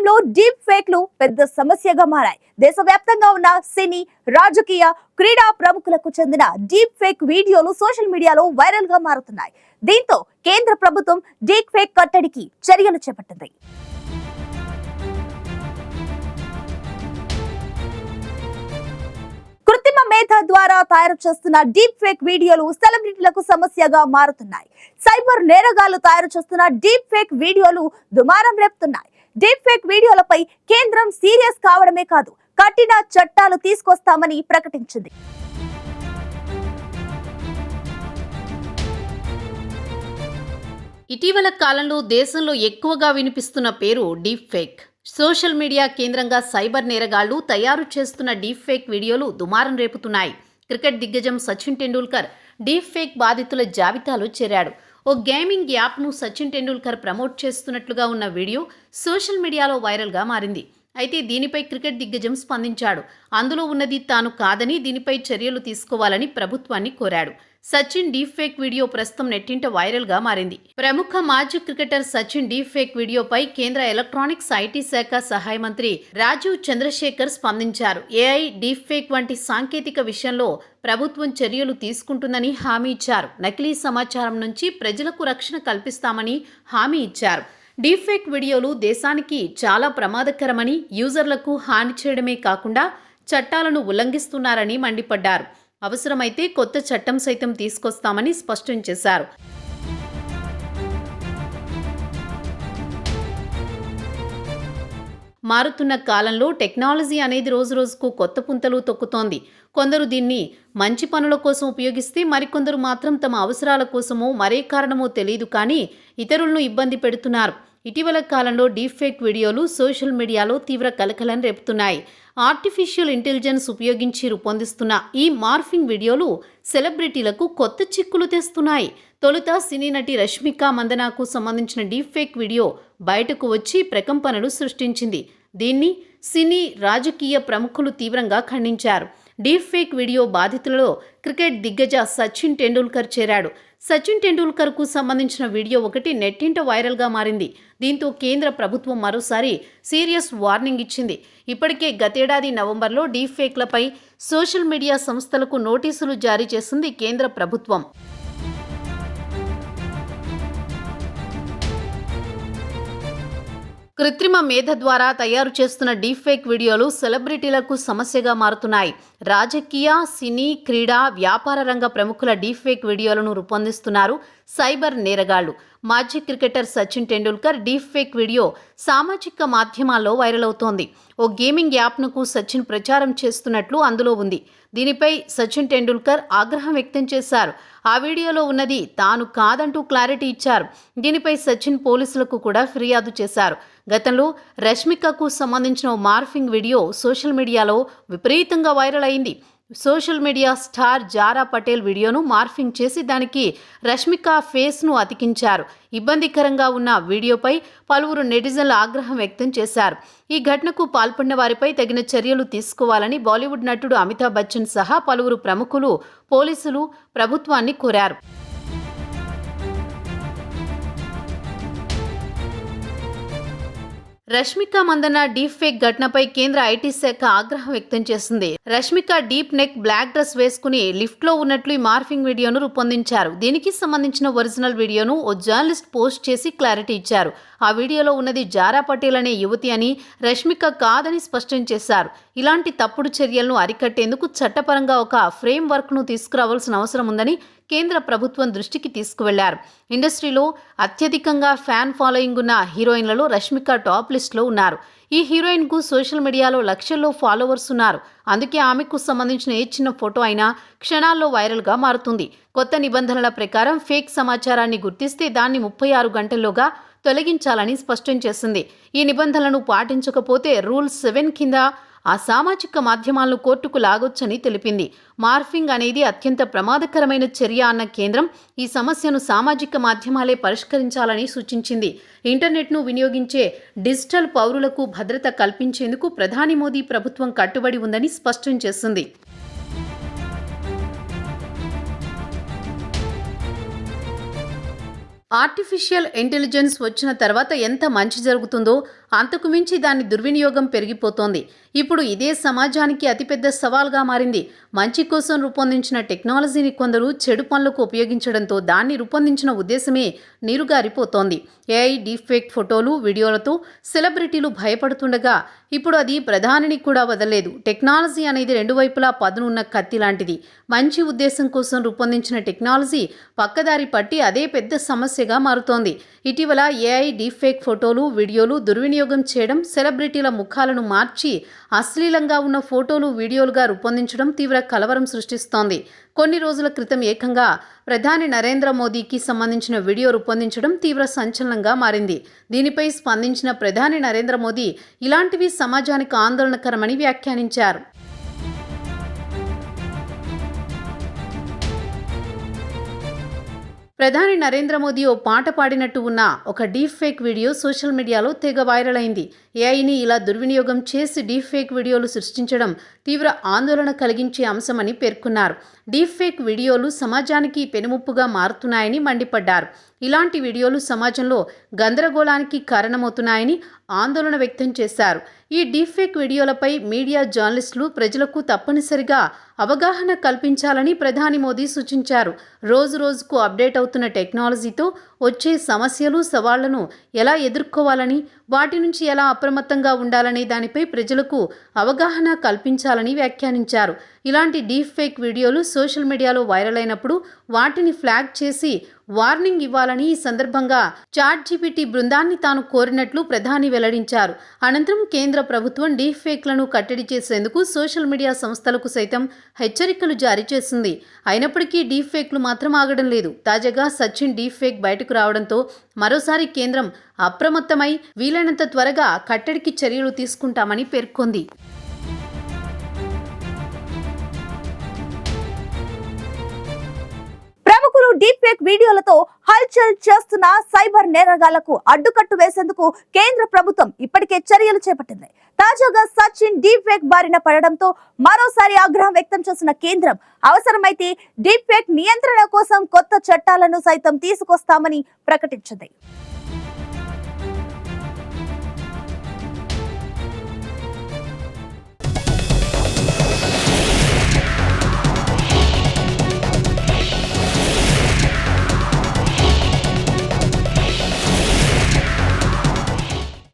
సమయంలో డీప్ ఫేక్లు పెద్ద సమస్యగా మారాయి. దేశవ్యాప్తంగా ఉన్న సినీ, రాజకీయ, క్రీడా ప్రముఖులకు చెందిన డీప్ ఫేక్ వీడియోలు సోషల్ మీడియాలో వైరల్ గా మారుతున్నాయి. దీంతో కేంద్ర ప్రభుత్వం డీప్ ఫేక్ కట్టడికి చర్యలు చేపట్టింది. కృత్రిమ మేధ ద్వారా తయారు చేస్తున్న డీప్ ఫేక్ వీడియోలు సెలబ్రిటీలకు సమస్యగా మారుతున్నాయి. సైబర్ నేరగాళ్లు తయారు చేస్తున్న డీప్ ఫేక్ వీడియోలు దుమారం రేపుతున్నాయి. డీప్ ఫేక్ వీడియోలపై కేంద్రం సీరియస్ కావడమే కాదు, కఠిన చట్టాలు తీసుకొస్తామని ప్రకటించింది. ఇటీవల కాలంలో దేశంలో ఎక్కువగా వినిపిస్తున్న పేరు డీప్ ఫేక్. సోషల్ మీడియా కేంద్రంగా సైబర్ నేరగాళ్లు తయారు చేస్తున్న డీప్ ఫేక్ వీడియోలు దుమారం రేపుతున్నాయి. క్రికెట్ దిగ్గజం సచిన్ టెండూల్కర్ డీప్ ఫేక్ బాధితుల జాబితాలో చేరాడు. ఓ గేమింగ్ యాప్ను సచిన్ టెండూల్కర్ ప్రమోట్ చేస్తున్నట్లుగా ఉన్న వీడియో సోషల్ మీడియాలో వైరల్గా మారింది. అయితే దీనిపై క్రికెట్ దిగ్గజం స్పందించాడు. అందులో ఉన్నది తాను కాదని, దీనిపై చర్యలు తీసుకోవాలని ప్రభుత్వాన్ని కోరాడు. సచిన్ డీప్ ఫేక్ వీడియో ప్రస్తుతం నెట్టింట వైరల్గా మారింది. ప్రముఖ మాజీ క్రికెటర్ సచిన్ డీప్ ఫేక్ వీడియోపై కేంద్ర ఎలక్ట్రానిక్స్ ఐటీ శాఖ సహాయ మంత్రి రాజీవ్ చంద్రశేఖర్ స్పందించారు. ఏఐ, డీప్ ఫేక్ వంటి సాంకేతిక విషయంలో ప్రభుత్వం చర్యలు తీసుకుంటుందని హామీ ఇచ్చారు. నకిలీ సమాచారం నుంచి ప్రజలకు రక్షణ కల్పిస్తామని హామీ ఇచ్చారు. డీప్ ఫేక్ వీడియోలు దేశానికి చాలా ప్రమాదకరమని, యూజర్లకు హాని చేయడమే కాకుండా చట్టాలను ఉల్లంఘిస్తున్నారని మండిపడ్డారు. అవసరమైతే కొత్త చట్టం సైతం తీసుకొస్తామని స్పష్టం చేశారు. మారుతున్న కాలంలో టెక్నాలజీ అనేది రోజురోజుకు కొత్త పుంతలు తొక్కుతోంది. కొందరు దీన్ని మంచి పనుల కోసం ఉపయోగిస్తే, మరికొందరు మాత్రం తమ అవసరాల కోసమో మరే కారణమో తెలియదు కానీ ఇతరులను ఇబ్బంది పెడుతున్నారు. ఇటీవల కాలంలో డీప్ ఫేక్ వీడియోలు సోషల్ మీడియాలో తీవ్ర కలకలం రేపుతున్నాయి. ఆర్టిఫిషియల్ ఇంటెలిజెన్స్ ఉపయోగించి రూపొందిస్తున్న ఈ మార్ఫింగ్ వీడియోలు సెలబ్రిటీలకు కొత్త చిక్కులు తెస్తున్నాయి. తొలుత సినీ నటి రష్మిక మందనాకు సంబంధించిన డీప్ ఫేక్ వీడియో బయటకు వచ్చి ప్రకంపనలు సృష్టించింది. దీన్ని సినీ, రాజకీయ ప్రముఖులు తీవ్రంగా ఖండించారు. డీప్ ఫేక్ వీడియో బాధితులలో క్రికెట్ దిగ్గజ సచిన్ టెండూల్కర్ చేరాడు. సచిన్ టెండూల్కర్కు సంబంధించిన వీడియో ఒకటి నెట్టింట వైరల్గా మారింది. దీంతో కేంద్ర ప్రభుత్వం మరోసారి సీరియస్ వార్నింగ్ ఇచ్చింది. ఇప్పటికే గతేడాది నవంబర్లో డీప్ ఫేక్లపై సోషల్ మీడియా సంస్థలకు నోటీసులు జారీ చేసింది కేంద్ర ప్రభుత్వం. కృత్రిమ మేధ ద్వారా తయారు చేస్తున్న డీప్ ఫేక్ వీడియోలు సెలబ్రిటీలకు సమస్యగా మారుతున్నాయి. రాజకీయ, సినీ, క్రీడా, వ్యాపార రంగ ప్రముఖుల డీప్ ఫేక్ వీడియోలను రూపొందిస్తున్నారు సైబర్ నేరగాళ్లు. మాజీ cricketer Sachin Tendulkar deep fake video సామాజిక మాధ్యమాల్లో వైరల్ అవుతోంది. ఓ గేమింగ్ యాప్ను సచిన్ ప్రచారం చేస్తున్నట్లు అందులో ఉంది. దీనిపై సచిన్ టెండూల్కర్ ఆగ్రహం వ్యక్తం చేశారు. ఆ వీడియోలో ఉన్నది తాను కాదంటూ క్లారిటీ ఇచ్చారు. దీనిపై సచిన్ పోలీసులకు కూడా ఫిర్యాదు చేశారు. గతంలో రష్మికకు సంబంధించిన మార్ఫింగ్ వీడియో సోషల్ మీడియాలో విపరీతంగా వైరల్ అయింది. Social media star Zara Patel వీడియోను మార్ఫింగ్ చేసి దానికి రష్మిక ఫేస్ను అతికించారు. ఇబ్బందికరంగా ఉన్న వీడియోపై పలువురు నెటిజన్లు ఆగ్రహం వ్యక్తం చేశారు. ఈ ఘటనకు పాల్పడిన వారిపై తగిన చర్యలు తీసుకోవాలని బాలీవుడ్ నటుడు అమితాబ్ బచ్చన్ సహా పలువురు ప్రముఖులు, పోలీసులు ప్రభుత్వాన్ని కోరారు. రష్మిక మందన డీప్ ఫేక్ ఘటనపై కేంద్ర ఐటీ శాఖ ఆగ్రహం వ్యక్తం చేసింది. Rashmika deep neck black dress వేసుకుని లిఫ్ట్లో ఉన్నట్లు ఈ మార్ఫింగ్ వీడియోను రూపొందించారు. దీనికి సంబంధించిన ఒరిజినల్ వీడియోను ఓ జర్నలిస్ట్ పోస్ట్ చేసి క్లారిటీ ఇచ్చారు. ఆ వీడియోలో ఉన్నది జారా పటేల్ అనే యువతి అని, రష్మిక కాదని స్పష్టం చేశారు. ఇలాంటి తప్పుడు చర్యలను అరికట్టేందుకు చట్టపరంగా ఒక ఫ్రేమ్ వర్క్ను తీసుకురావాల్సిన అవసరం ఉందని కేంద్ర ప్రభుత్వం దృష్టికి తీసుకువెళ్లారు. ఇండస్ట్రీలో అత్యధికంగా ఫ్యాన్ ఫాలోయింగ్ ఉన్న హీరోయిన్లలో రష్మిక టాప్ లిస్టులో ఉన్నారు. ఈ హీరోయిన్కు సోషల్ మీడియాలో లక్షల్లో ఫాలోవర్స్ ఉన్నారు. అందుకే ఆమెకు సంబంధించిన ఏ చిన్న ఫోటో అయినా క్షణాల్లో వైరల్గా మారుతుంది. కొత్త నిబంధనల ప్రకారం ఫేక్ సమాచారాన్ని గుర్తిస్తే దాన్ని 36 గంటల్లోగా తొలగించాలని స్పష్టం చేసింది. ఈ నిబంధనలను పాటించకపోతే రూల్ 7 కింద ఆ సామాజిక మాధ్యమాలను కోర్టుకు లాగొచ్చని తెలిపింది. మార్ఫింగ్ అనేది అత్యంత ప్రమాదకరమైన చర్య అన్న కేంద్రం ఈ సమస్యను సామాజిక మాధ్యమాలే పరిష్కరించాలని సూచించింది. ఇంటర్నెట్ను వినియోగించే డిజిటల్ పౌరులకు భద్రత కల్పించేందుకు ప్రధాని మోదీ ప్రభుత్వం కట్టుబడి ఉందని స్పష్టం చేసింది. ఆర్టిఫిషియల్ ఇంటెలిజెన్స్ వచ్చిన తర్వాత ఎంత మంచి జరుగుతుందో అంతకు మించి దాని దుర్వినియోగం పెరిగిపోతోంది. ఇప్పుడు ఇదే సమాజానికి అతిపెద్ద సవాల్గా మారింది. మంచి కోసం రూపొందించిన టెక్నాలజీని కొందరు చెడు పనులకు ఉపయోగించడంతో దాన్ని రూపొందించిన ఉద్దేశమే నీరుగారిపోతోంది. ఏఐ డీప్ఫేక్ ఫోటోలు, వీడియోలతో సెలబ్రిటీలు భయపడుతుండగా ఇప్పుడు అది ప్రధానిని కూడా వదలలేదు. టెక్నాలజీ అనేది రెండు వైపులా పదునున్న కత్తి లాంటిది. మంచి ఉద్దేశం కోసం రూపొందించిన టెక్నాలజీ పక్కదారి పట్టి అదే పెద్ద సమస్యగా మారుతోంది. ఇటీవల ఏఐ డీప్ఫేక్ ఫోటోలు, వీడియోలు దుర్వినియోగం చేయడం, సెలబ్రిటీల ముఖాలను మార్చి అశ్లీలంగా ఉన్న ఫోటోలు, వీడియోలుగా రూపొందించడం తీవ్ర కలవరం సృష్టిస్తోంది. కొన్ని రోజుల క్రితం ఏకంగా ప్రధాని నరేంద్ర మోదీకి సంబంధించిన వీడియో రూపొందించడం తీవ్ర సంచలనంగా మారింది. దీనిపై స్పందించిన ప్రధాని నరేంద్ర మోదీ ఇలాంటివి సమాజానికి ఆందోళనకరమని వ్యాఖ్యానించారు. ప్రధాని నరేంద్ర మోదీ ఓ పాట పాడినట్టు ఉన్న ఒక డీప్ ఫేక్ వీడియో సోషల్ మీడియాలో తెగ వైరల్ అయింది. ఏఐని ఇలా దుర్వినియోగం చేసి డీప్ ఫేక్ వీడియోలు సృష్టించడం తీవ్ర ఆందోళన కలిగించే అంశమని పేర్కొన్నారు. డీప్ ఫేక్ వీడియోలు సమాజానికి పెనుముప్పుగా మారుతున్నాయని మండిపడ్డారు. ఇలాంటి వీడియోలు సమాజంలో గందరగోళానికి కారణమవుతున్నాయని ఆందోళన వ్యక్తం చేశారు. ఈ డీప్ఫేక్ వీడియోలపై మీడియా, జర్నలిస్టులు ప్రజలకు తప్పనిసరిగా అవగాహన కల్పించాలని ప్రధాని మోదీ సూచించారు. రోజు రోజుకు అప్డేట్ అవుతున్న టెక్నాలజీతో వచ్చే సమస్యలు, సవాళ్లను ఎలా ఎదుర్కోవాలని, వాటి నుంచి ఎలా అప్రమత్తంగా ఉండాలనే దానిపై ప్రజలకు అవగాహన కల్పించాలని వ్యాఖ్యానించారు. ఇలాంటి డీప్ఫేక్ వీడియోలు సోషల్ మీడియాలో వైరల్ అయినప్పుడు వాటిని ఫ్లాగ్ చేసి వార్నింగ్ ఇవ్వాలని ఈ సందర్భంగా చాట్‌జీపీటీ బృందాన్ని తాను కోరినట్లు ప్రధాని వెల్లడించారు. అనంతరం కేంద్ర ప్రభుత్వం డీప్ఫేక్లను కట్టడి చేసేందుకు సోషల్ మీడియా సంస్థలకు సైతం హెచ్చరికలు జారీ చేసింది. అయినప్పటికీ డీప్ఫేక్లు మాత్రం ఆగడం లేదు. తాజాగా సచిన్ డీప్ఫేక్ బయటకు రావడంతో మరోసారి కేంద్రం అప్రమత్తమై వీలైనంత త్వరగా కట్టడికి చర్యలు తీసుకుంటామని పేర్కొంది. ప్రముఖులు డీప్ఫేక్ వీడియోలతో హల్చల్ చేస్తున్న సైబర్ నేరగాళ్లకు అడ్డుకట్టు వేసేందుకు కేంద్ర ప్రభుత్వం ఇప్పటికే చర్యలు చేపట్టింది. తాజాగా సచిన్ డీప్ఫేక్ బారిన పడడంతో మరోసారి ఆగ్రహం వ్యక్తం చేసిన కేంద్రం అవసరమైతే డీప్ఫేక్ నియంత్రణ కోసం కొత్త చట్టాలను సైతం తీసుకొస్తామని ప్రకటించింది.